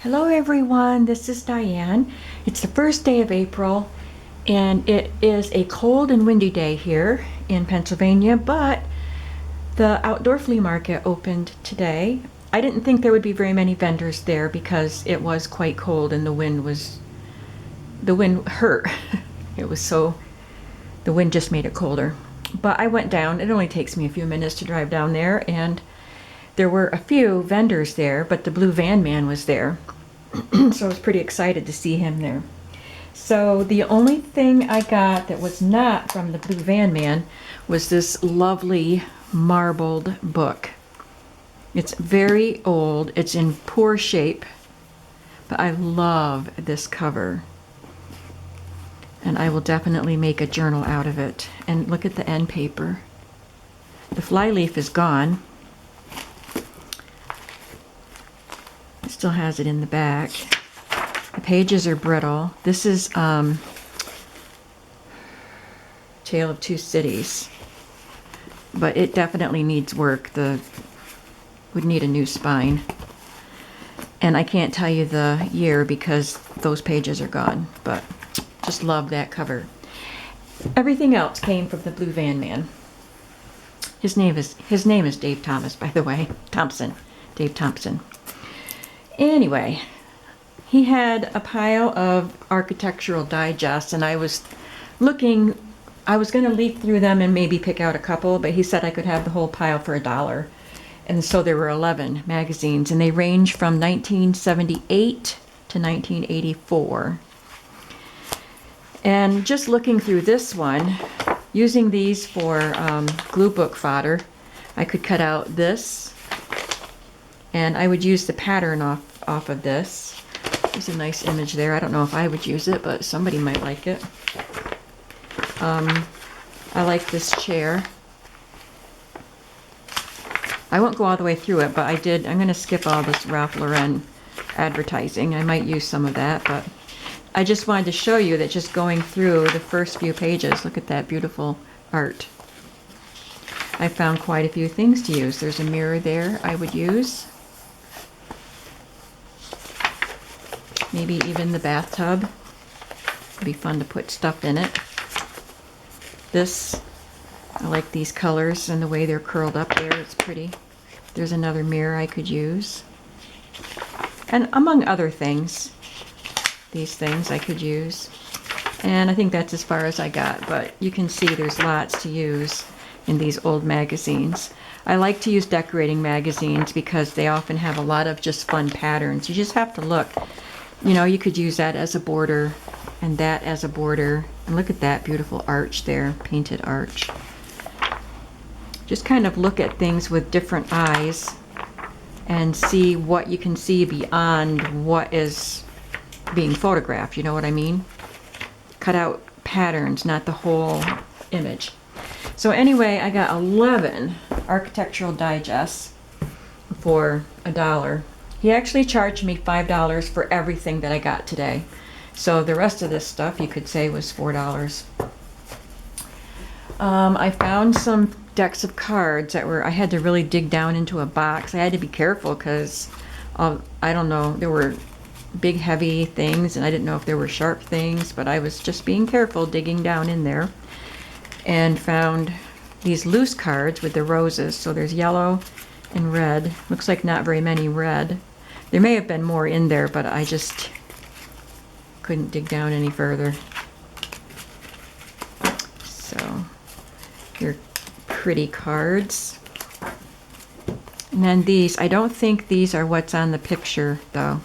Hello everyone, this is Diane. It's the first day of April and it is a cold and windy day here in Pennsylvania, but the outdoor flea market opened today. I didn't think there would be very many vendors there because it was quite cold and the wind hurt. The wind just made it colder. But I went down. It only takes me a few minutes to drive down there, and there were a few vendors there, but the Blue Van Man was there. So I was pretty excited to see him there. So the only thing I got that was not from the Blue Van Man was this lovely marbled book. It's very old. It's in poor shape, but I love this cover. And I will definitely make a journal out of it. And look at the end paper. The flyleaf is gone. It still has it in the back. The pages are brittle. This is Tale of Two Cities. But it definitely needs work. Would need a new spine. And I can't tell you the year because those pages are gone. But just love that cover. Everything else came from the Blue Van Man. His name is Dave Thomas, by the way. Thompson. Dave Thompson. Anyway, he had a pile of architectural digests, and I was going to leaf through them and maybe pick out a couple, but he said I could have the whole pile for $1. And so there were 11 magazines, and they range from 1978 to 1984. And just looking through this one, using these for glue book fodder, I could cut out this, and I would use the pattern off of this. There's a nice image there. I don't know if I would use it, but somebody might like it. I like this chair. I won't go all the way through it, but I'm going to skip all this Ralph Lauren advertising. I might use some of that, but I just wanted to show you that just going through the first few pages, look at that beautiful art. I found quite a few things to use. There's a mirror there I would use. Maybe even the bathtub. It'd be fun to put stuff in it. This, I like these colors and the way they're curled up there. It's pretty. There's another mirror I could use. And among other things, these things I could use. And I think that's as far as I got, but you can see there's lots to use in these old magazines. I like to use decorating magazines because they often have a lot of just fun patterns. You just have to look. You know, you could use that as a border and that as a border. And look at that beautiful arch there, painted arch. Just kind of look at things with different eyes and see what you can see beyond what is being photographed, you know what I mean? Cut out patterns, not the whole image. So anyway, I got 11 architectural digests for $1. He actually charged me $5 for everything that I got today. So the rest of this stuff you could say was $4. I found some decks of cards that I had to really dig down into a box. I had to be careful because, I don't know, there were big heavy things and I didn't know if there were sharp things, but I was just being careful digging down in there and found these loose cards with the roses. So there's yellow and red. Looks like not very many red. There may have been more in there, but I just couldn't dig down any further. So your pretty cards. And then these, I don't think these are what's on the picture though.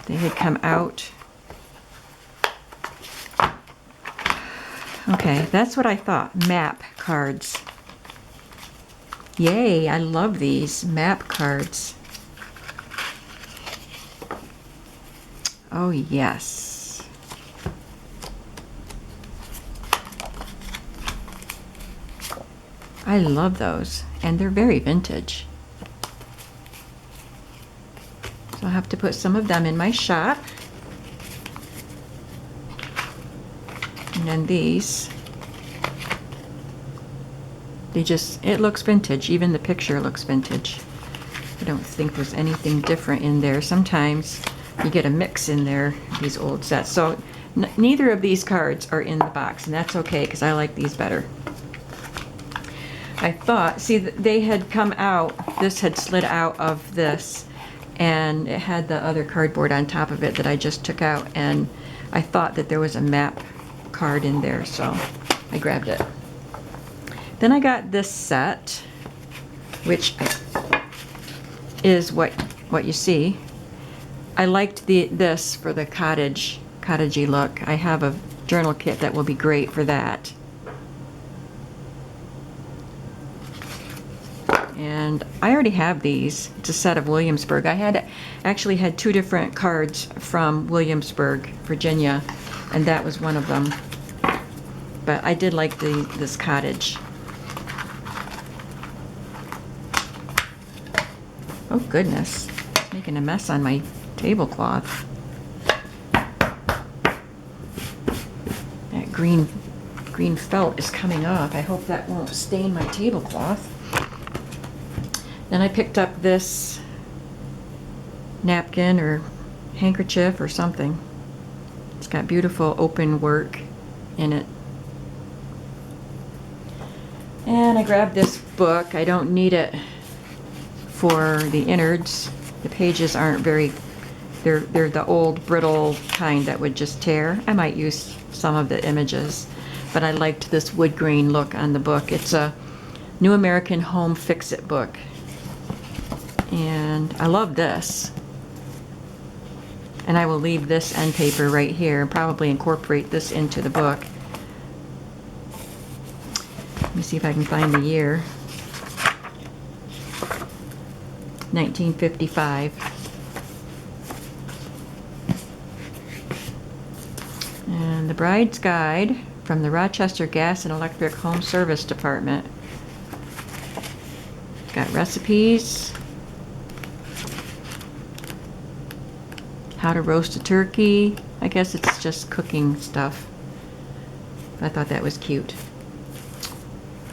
They had come out. Okay, that's what I thought. Map cards. Yay, I love these map cards. Oh, yes. I love those, and they're very vintage. So I'll have to put some of them in my shop. And then these. It looks vintage. Even the picture looks vintage. I don't think there's anything different in there. Sometimes you get a mix in there, these old sets. So neither of these cards are in the box, and that's okay because I like these better. I thought, see, they had come out, this had slid out of this, and it had the other cardboard on top of it that I just took out, and I thought that there was a map card in there, so I grabbed it. Then I got this set, which is what you see. I liked this for the cottagey look. I have a journal kit that will be great for that. And I already have these. It's a set of Williamsburg. I actually had 2 different cards from Williamsburg, Virginia, and that was one of them. But I did like this cottage. Oh goodness, it's making a mess on my tablecloth. That green felt is coming off. I hope that won't stain my tablecloth. Then I picked up this napkin or handkerchief or something. It's got beautiful open work in it. And I grabbed this book. I don't need it for the innards. The pages aren't very, they're the old brittle kind that would just tear. I might use some of the images, but I liked this wood grain look on the book. It's a New American Home Fix-It book. And I love this. And I will leave this end paper right here and probably incorporate this into the book. Let me see if I can find the year. 1955. And the Bride's Guide from the Rochester Gas and Electric Home Service Department. Got recipes. How to roast a turkey. I guess it's just cooking stuff. I thought that was cute.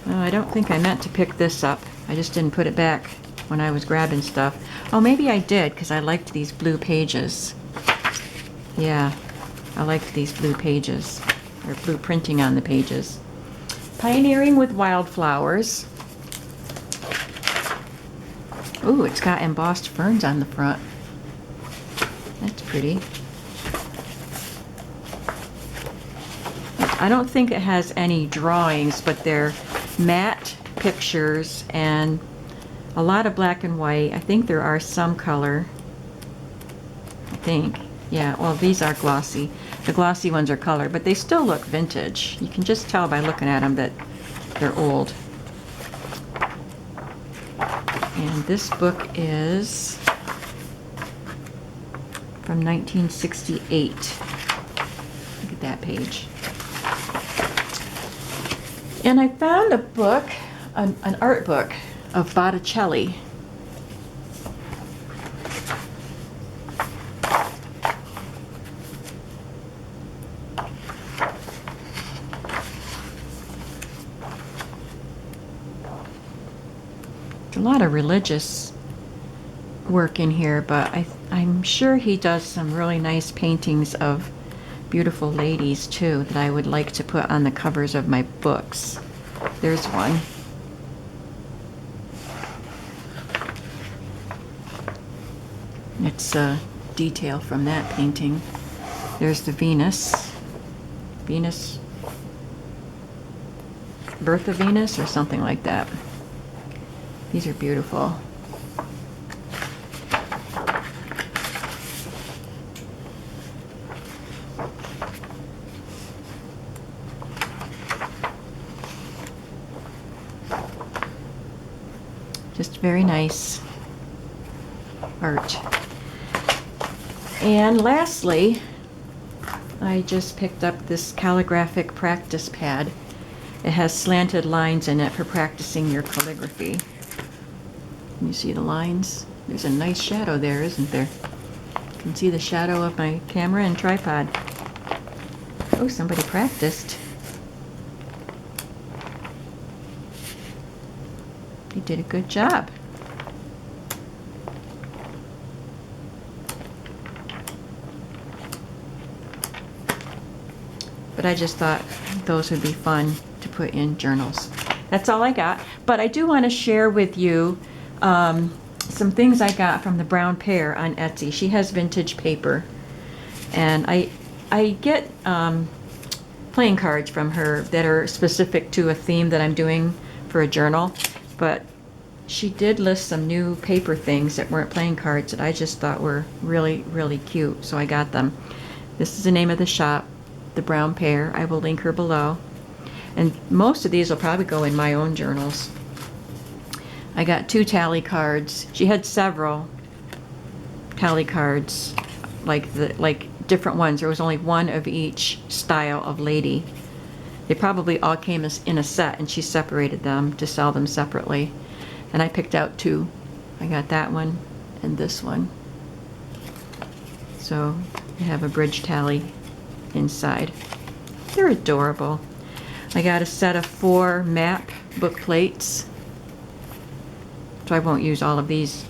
I don't think I meant to pick this up. I just didn't put it back when I was grabbing stuff. Oh, maybe I did because I liked these blue pages. Yeah, I liked these blue pages. Or blue printing on the pages. Pioneering with Wildflowers. Ooh, it's got embossed ferns on the front. That's pretty. I don't think it has any drawings, but they're matte pictures and a lot of black and white. I think there are some color. I think. Yeah, well, these are glossy. The glossy ones are color, but they still look vintage. You can just tell by looking at them that they're old. And this book is from 1968. Look at that page. And I found a book, an art book of Botticelli. A lot of religious work in here, but I'm sure he does some really nice paintings of beautiful ladies too that I would like to put on the covers of my books. There's one. It's a detail from that painting. There's the Venus. Birth of Venus or something like that. These are beautiful. Just very nice art. And lastly, I just picked up this calligraphic practice pad. It has slanted lines in it for practicing your calligraphy. Can you see the lines? There's a nice shadow there, isn't there? You can see the shadow of my camera and tripod. Oh, somebody practiced. They did a good job. but I just thought those would be fun to put in journals. That's all I got. But I do want to share with you some things I got from the Brown Pear on Etsy. She has vintage paper, and I get playing cards from her that are specific to a theme that I'm doing for a journal, but she did list some new paper things that weren't playing cards that I just thought were really, really cute, so I got them. This is the name of the shop, the Brown Pear. I will link her below. And most of these will probably go in my own journals. I got 2 tally cards. She had several tally cards, like different ones. There was only one of each style of lady. They probably all came in a set, and she separated them to sell them separately. And I picked out 2. I got that one and this one. So you have a bridge tally inside. They're adorable. I got a set of 4 map book plates. So I won't use all of these.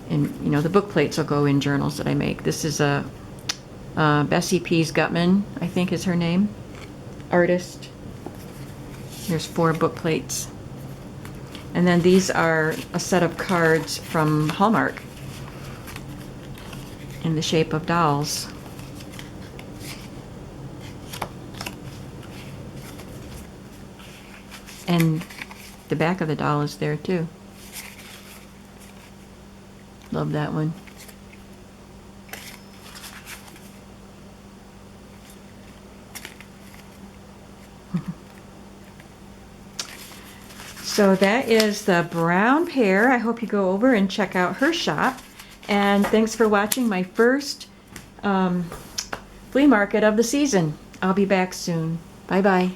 And you know, the book plates will go in journals that I make. This is a Bessie Pease Gutman, I think is her name, artist. There's 4 book plates. And then these are a set of cards from Hallmark in the shape of dolls. And the back of the doll is there too. Love that one. So that is the Brown Pear. I hope you go over and check out her shop. And thanks for watching my first flea market of the season. I'll be back soon. Bye-bye.